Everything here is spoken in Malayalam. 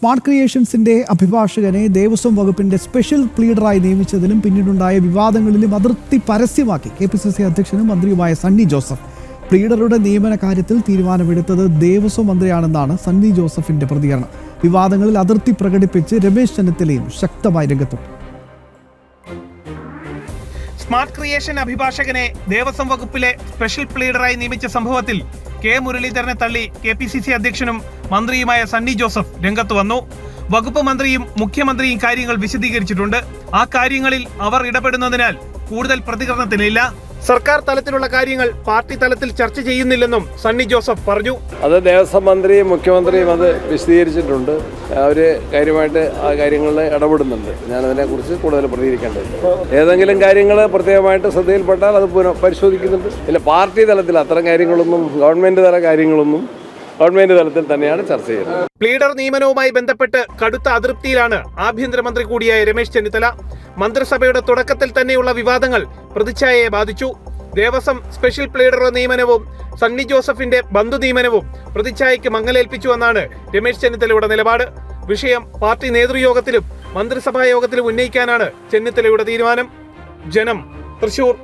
സ്മാർട്ട് ക്രിയേഷൻസിന്റെ അഭിഭാഷകനെ ദേവസ്വം വകുപ്പിന്റെ സ്പെഷ്യൽ പ്ലീഡറായി നിയമിച്ചതിലും പിന്നീടുണ്ടായ വിവാദങ്ങളിലും അതൃപ്തി പരസ്യമാക്കി KPCC അധ്യക്ഷനും മന്ത്രിയുമായ സണ്ണി ജോസഫ്. പ്ലീഡറുടെ നിയമന കാര്യത്തിൽ തീരുമാനമെടുത്തത് ദേവസ്വം മന്ത്രിയാണെന്നാണ് സണ്ണി ജോസഫിന്റെ പ്രതികരണം. വിവാദങ്ങളിൽ അതൃപ്തി പ്രകടിപ്പിച്ച് രമേശ് ചെന്നിത്തലയും ശക്തമായി രംഗത്തെത്തി. സ്മാർട്ട് ക്രിയേഷൻ അഭിഭാഷകനെ ദേവസ്വം വകുപ്പിലെ സ്പെഷ്യൽ പ്ലീഡറായി നിയമിച്ച സംഭവത്തിൽ കെ മുരളീധരനെ തള്ളി KPCC അധ്യക്ഷനും മന്ത്രിയുമായ സണ്ണി ജോസഫ് രംഗത്ത് വന്നു. വകുപ്പ് മന്ത്രിയും മുഖ്യമന്ത്രിയും കാര്യങ്ങൾ വിശദീകരിച്ചിട്ടുണ്ട്. ആ കാര്യങ്ങളിൽ അവർ ഇടപെടുന്നതിനാൽ കൂടുതൽ പ്രതികരണത്തിനില്ല. സർക്കാർ തലത്തിലുള്ള കാര്യങ്ങൾ പാർട്ടി തലത്തിൽ ചർച്ച ചെയ്യുന്നില്ലെന്നും സണ്ണി ജോസഫ് പറഞ്ഞു. അത് ദേവസ്വം മന്ത്രിയും മുഖ്യമന്ത്രിയും അത് വിശദീകരിച്ചിട്ടുണ്ട്. അവർ കാര്യമായിട്ട് ആ കാര്യങ്ങളിൽ ഇടപെടുന്നുണ്ട്. ഞാനതിനെക്കുറിച്ച് കൂടുതൽ പ്രതികരിക്കേണ്ടത്. ഏതെങ്കിലും കാര്യങ്ങൾ പ്രത്യേകമായിട്ട് ശ്രദ്ധയിൽപ്പെട്ടാൽ അത് പരിശോധിക്കുന്നുണ്ട്. ഇല്ല, പാർട്ടി തലത്തിൽ അത്തരം കാര്യങ്ങളൊന്നും ഗവൺമെന്റ് തല കാര്യങ്ങളൊന്നും ഗവൺമെന്റ് തലത്തിൽ തന്നെയാണ് ചർച്ച ചെയ്യുന്നത്. പ്ലീഡർ നിയമനവുമായി ബന്ധപ്പെട്ട് കടുത്ത അതൃപ്തിയിലാണ് ആഭ്യന്തരമന്ത്രി കൂടിയായ രമേശ് ചെന്നിത്തല. മന്ത്രിസഭയുടെ തുടക്കത്തിൽ തന്നെയുള്ള വിവാദങ്ങൾ പ്രതിച്ഛായയെ ബാധിച്ചു. ദേവസ്വം സ്പെഷ്യൽ പ്ലീഡർ നിയമനവും സണ്ണി ജോസഫിന്റെ ബന്ധു നിയമനവും പ്രതിച്ഛായയ്ക്ക് മങ്ങലേൽപ്പിച്ചുവെന്നാണ് രമേശ് ചെന്നിത്തലയുടെ നിലപാട്. വിഷയം പാർട്ടി നേതൃയോഗത്തിലും മന്ത്രിസഭാ യോഗത്തിലും ഉന്നയിക്കാനാണ് ചെന്നിത്തലയുടെ തീരുമാനം. ജനം, തൃശൂർ.